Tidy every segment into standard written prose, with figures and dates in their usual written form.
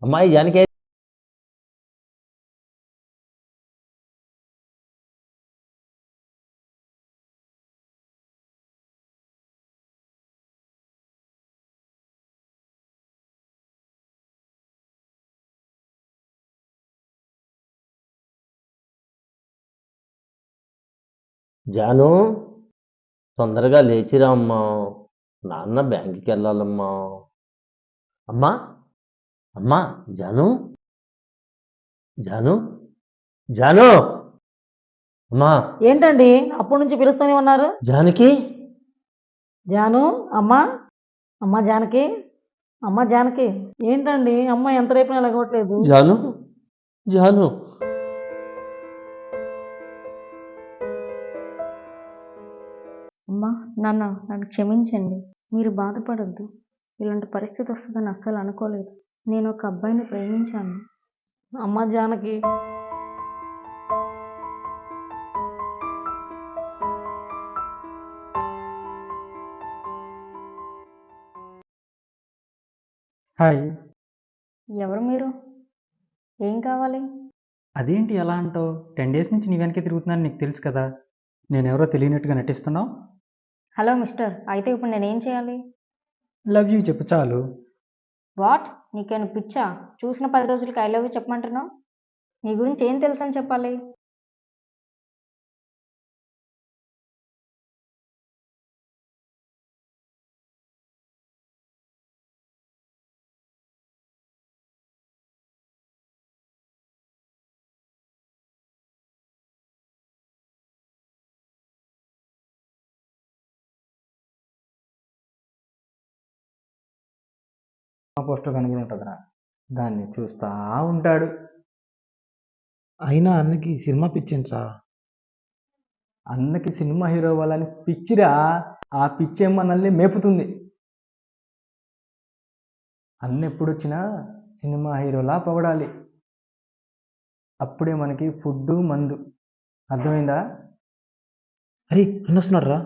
అమ్మాయి జానకి. జాను, తొందరగా లేచిరా అమ్మా. నాన్న బ్యాంకుకి వెళ్ళాలమ్మా. అమ్మా, అమ్మా, జాను, జాను, జాను, అమ్మా. ఏంటండి అప్పటి నుంచి పిలుస్తూనే ఉన్నారు? జానకి. జాను, అమ్మా, అమ్మ జానకి, అమ్మ జానకి. ఏంటండి అమ్మ ఎంత రేపు లెగవట్లేదు? జాను, జాను. అమ్మా, నాన్న, నన్ను క్షమించండి. మీరు బాధపడొద్దు. ఇలాంటి పరిస్థితి వస్తుందని అస్సలు అనుకోలేదు. నేను ఒక అబ్బాయిని ప్రేమించాను. అమ్మ జానకి. హాయ్. ఎవరు మీరు? ఏం కావాలి? అదేంటి ఎలా అంటావు? 10 డేస్ నుంచి నీ వెనకే తిరుగుతున్నాను, నీకు తెలుసు కదా. నేనెవరో తెలియనట్టుగా నటిస్తున్నావు. హలో మిస్టర్, అయితే ఇప్పుడు నేనేం చేయాలి? లవ్ యూ చెప్పు చాలు. వాట్? నీకేమైనా పిచ్చా? చూసిన 10 రోజులకి ఐ లవ్ యూ చెప్పమంటున్నావు? నీ గురించి ఏం తెలుసని చెప్పాలి? పోస్టర్ కనబడి ఉంటుందిరా, దాన్ని చూస్తా ఉంటాడు. అయినా అన్నకి సినిమా పిచ్చింట్రా. అన్నకి సినిమా హీరో వాళ్ళని పిచ్చిరా. ఆ పిచ్చే మనల్ని మేపుతుంది. అన్న ఎప్పుడొచ్చినా సినిమా హీరోలా పొగడాలి. అప్పుడే మనకి ఫుడ్డు మందు. అర్థమైందా? అరే, అన్న వస్తున్నాడు రా.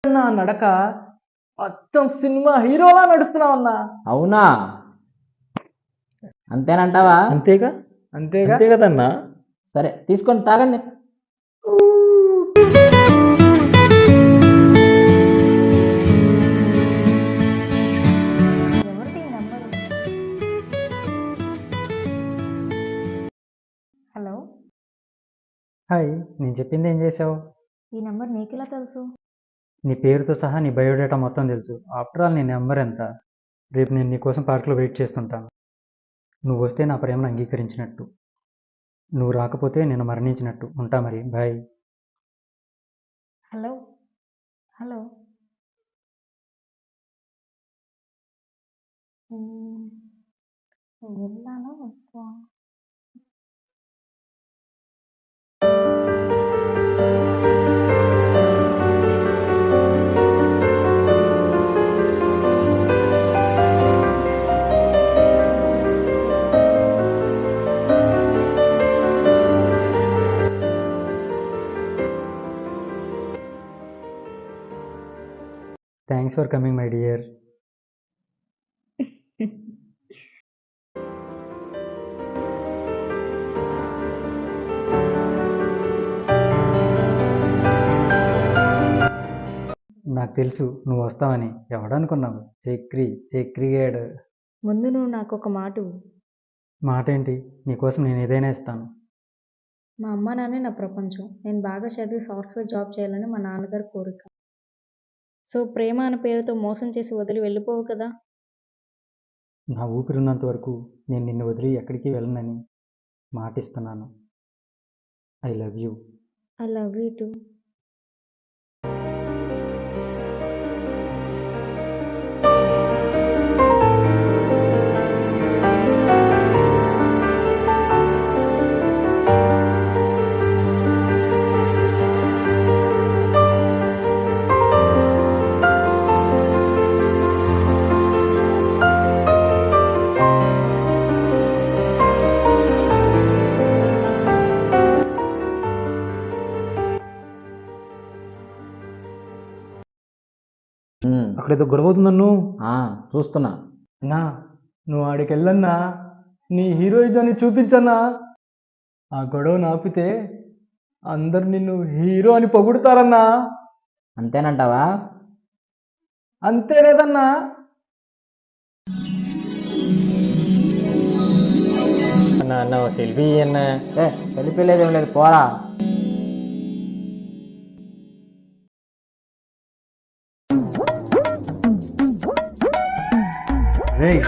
నా నడక అచ్చం సినిమా హీరోలా నడుస్తున్నావు అన్న. అవునా? అంతేనంటావా? అంతేగా, అంతేగా. అంతే కదన్నా. సరే తీసుకొని తాగండి. ఎవరిది ఈ నెంబరు? హలో, హాయ్, నేను చెప్పింది ఏం చేసావు? ఈ నెంబర్ నీకెలా తెలుసు? నీ పేరుతో సహా నీ బయోడేటా మొత్తం తెలుసు. ఆఫ్టర్ ఆల్ నీ నెంబర్ ఎంత? రేపు నేను నీకోసం పార్క్లో వెయిట్ చేస్తుంటాను. నువ్వు వస్తే నా ప్రేమను అంగీకరించినట్టు, నువ్వు రాకపోతే నేను మరణించినట్టు. ఉంటా మరి, బాయ్. Hello, hello. వెళ్ళాను వచ్చా. Thanks for coming my dear. నాకు తెలుసు నువ్వు వస్తావని. ఎవడనుకున్నావు? చక్రి, చక్రిగాడు. ముందు నువ్వు నాకు ఒక మాట ఇవ్వు. మాట ఏంటి? నీకోసం నేను ఏదైనా ఇస్తాను. మా అమ్మ నాన్నే నా ప్రపంచం. నేను బాగా చదివి సాఫ్ట్వేర్ జాబ్ చేయాలని మా నాన్నగారి కోరిక. సో ప్రేమ అనే పేరుతో మోసం చేసి వదిలి వెళ్ళిపోవు కదా? నా ఊపిరినంత వరకు నేను నిన్ను వదిలి ఎక్కడికి వెళ్ళనని మాటిస్తున్నాను. I love you. I love you too. అక్కడ ఏదో గొడవ అవుతుంది నన్ను. చూస్తున్నా. అన్నా నువ్వు ఆడికి వెళ్ళన్నా, నీ హీరోయిజాన్ని చూపించన్నా. ఆ గొడవ ఆపితే అందరు నిన్ను హీరో అని పొగుడుతారన్నా. అంతేనంటావా? అంతే లేదన్నా. అన్నా అన్న సెల్ఫీ అన్నా. సెల్ఫీ లేదేం లేదు, పోరా. రేయ్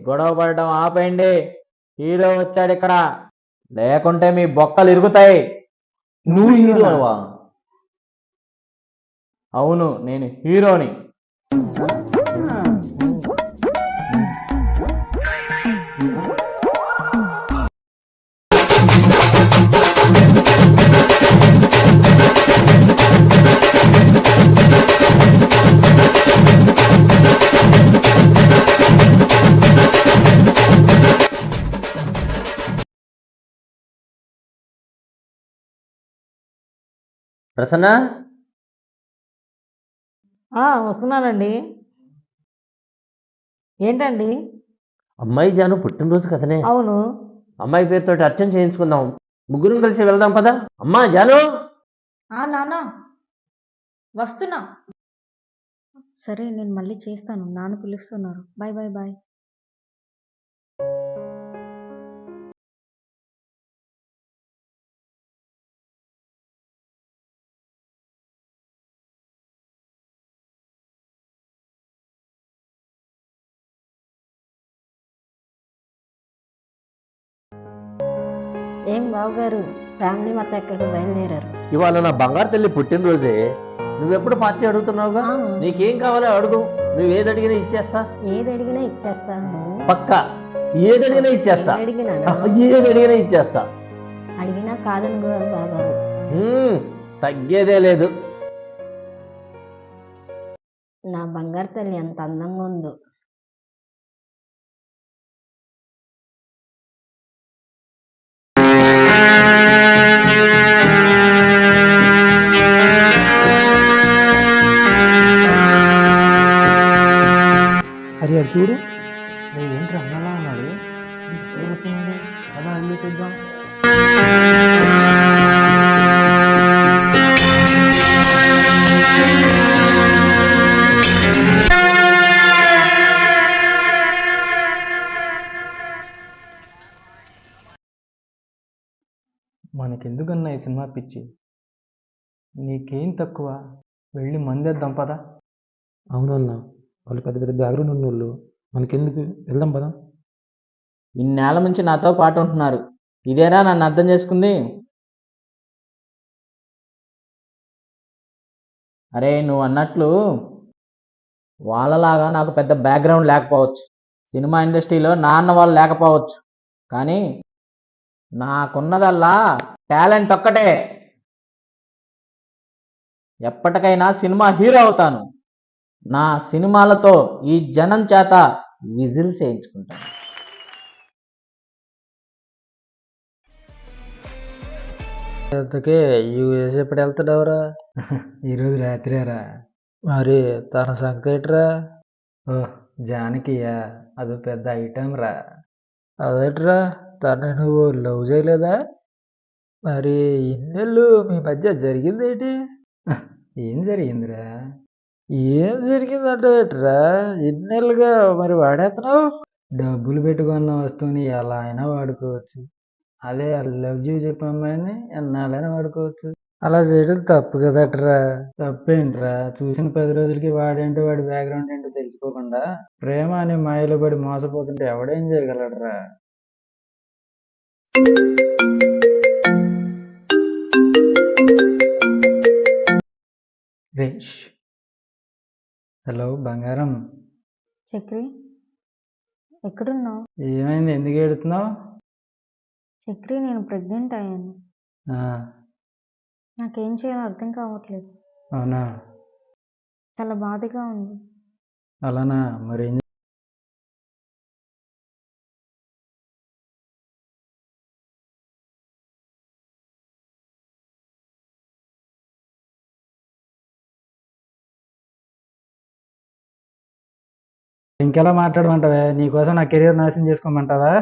గొడవ పడడం ఆపేయండి. హీరో వచ్చాడు ఇక్కడ, లేకుంటే మీ బొక్కలు ఇరుగుతాయి. నువ్వు హీరోవా? అవును, నేను హీరోని. ప్రసన్న, వస్తున్నానండి. ఏంటండి? అమ్మాయి జాను పుట్టినరోజు కదనే. అవును. అమ్మాయి పేరుతో అర్చన చేయించుకుందాం. ముగ్గురం కలిసి వెళ్దాం పదా. అమ్మా జాను. నాన్న వస్తున్నా. సరే నేను మళ్ళీ చేస్తాను, నాన్న పిలుస్తున్నారు. Bye bye bye. ఏం బావగారు, ఫ్యామిలీ మొత్తం ఎక్కడికి బయలుదేరారు? ఇవాళ నా బంగారు తల్లి పుట్టినరోజే. నువ్వెప్పుడు పార్టీ అడుగుతున్నావుగా. నీకేం కావాలో అడుగు, నువ్వు ఏది అడిగినా ఇచ్చేస్తా. ఏది అడిగినా ఇచ్చేస్తాను. పక్కా ఏది అడిగినా ఇచ్చేస్తా. అడిగినా ఏది అడిగినా ఇచ్చేస్తా. అడిగినా కాదని బావగారు. తగ్గేదే లేదు. నా బంగారు తల్లి ఎంత అందంగా ఉందో. అరే అది చూడు. ఏంటి అన్నలా ఉన్నాడు? అలా అల్లు చూద్దాం. మనకెందుకన్నా ఈ సినిమా పిచ్చి? నీకేం తక్కువ? వెళ్ళి మందేద్దాం పదా. అవునన్నా, వాళ్ళు పెద్ద పెద్ద బ్యాక్గ్రౌండ్ ఉన్న వాళ్ళు. మనకెందుకు, వెళ్దాం పదా. ఇన్నేళ్ల నుంచి నాతో పాటు ఉంటున్నారు, ఇదేనా నన్ను అర్థం చేసుకుంది? అరే నువ్వు అన్నట్లు వాళ్ళలాగా నాకు పెద్ద బ్యాక్గ్రౌండ్ లేకపోవచ్చు, సినిమా ఇండస్ట్రీలో నాన్న వాళ్ళు లేకపోవచ్చు, కానీ నాకున్నదల్లా టాలెంట్ ఒక్కటే. ఎప్పటికైనా సినిమా హీరో అవుతాను. నా సినిమాలతో ఈ జనం చేత విజిల్స్ వేయించుకుంటాను. ఇంతకే యూఎస్ ఎప్పుడు వెళ్తాడవరా? ఈరోజు రాత్రేరా. మరి తన సంగతి ఏంట్రా? ఓహ్ జానకియా, అదో పెద్ద ఐటమ్ రా. అదేట్రా, తను నువ్వు లవ్ చేయలేదా? మరి ఇన్నేళ్ళు మీ మధ్య జరిగిందేంటి? ఏం జరిగిందిరా? ఏం జరిగిందంటే ఏంట్రా, ఇన్నేళ్ళుగా మరి వాడేస్తున్నావు? డబ్బులు పెట్టుకున్న వస్తువుని ఎలా అయినా వాడుకోవచ్చు. అదే లవ్ యూ చెప్పిన అమ్మాయిని ఎన్నాళ్ళైనా వాడుకోవచ్చు. అలా చేయడం తప్పు కదట్రా. తప్పేంట్రా? చూసిన 10 రోజులకి వాడేంటో వాడి బ్యాక్గ్రౌండ్ ఏంటో తెలుసుకోకుండా ప్రేమ అనే మాయలో పడి మోసపోతుంటే ఎవడేం చేయగలడ్రా? రేష్, హలో బంగారం. చక్రి ఎక్కడున్నావు? ఏమైంది, ఎందుకు ఏడుతున్నావు? చక్రి నేను ప్రెగ్నెంట్ అయ్యాను. నాకేం చేయాలో అర్థం కావట్లేదు. అవునా? చాలా బాధగా ఉంది. అలానా? మరి ఏం ఇంకెలా మాట్లాడమంటావే? నీకోసం నా కెరీర్ నాశనం చేసుకోమంటావా?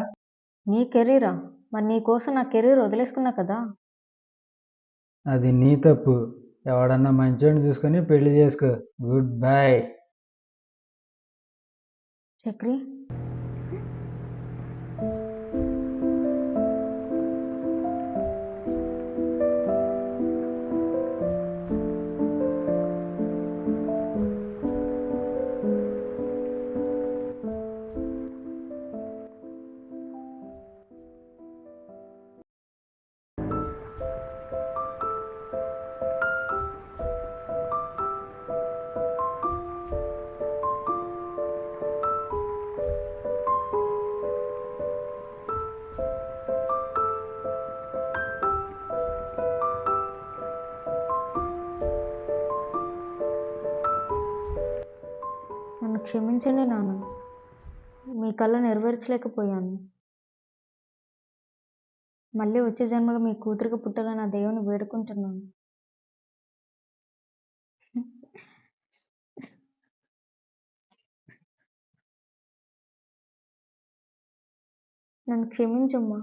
నీ కెరీరా? మరి నీ కోసం నా కెరీర్ వదిలేసుకున్నా కదా. అది నీ తప్పు. ఎవడన్నా మంచోడిని చూసుకొని పెళ్లి చేసుకో. Good bye. చక్రి, నన్ను క్షమించండి నాన్న. మీ కళ నెరవేర్చలేకపోయాను. మళ్ళీ వచ్చే జన్మలో మీ కూతురికి పుట్టాలని ఆ దేవుని వేడుకుంటున్నాను. నన్ను క్షమించమ్మా.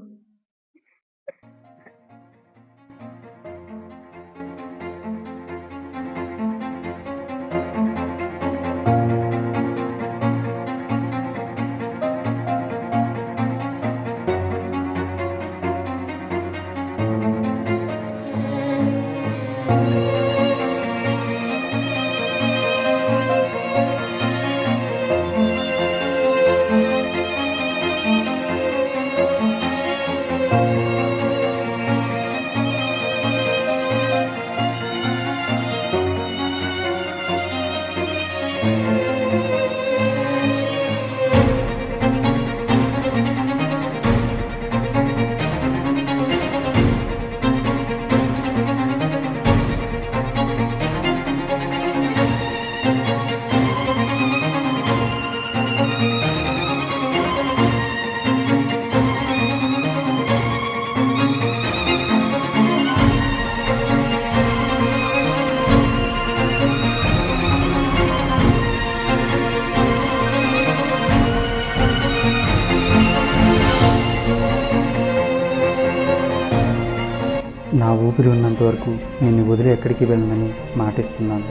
నా ఊపిరి ఉన్నంత వరకు నిన్ను వదిలి ఎక్కడికి వెళ్ళనని మాటిస్తున్నాను.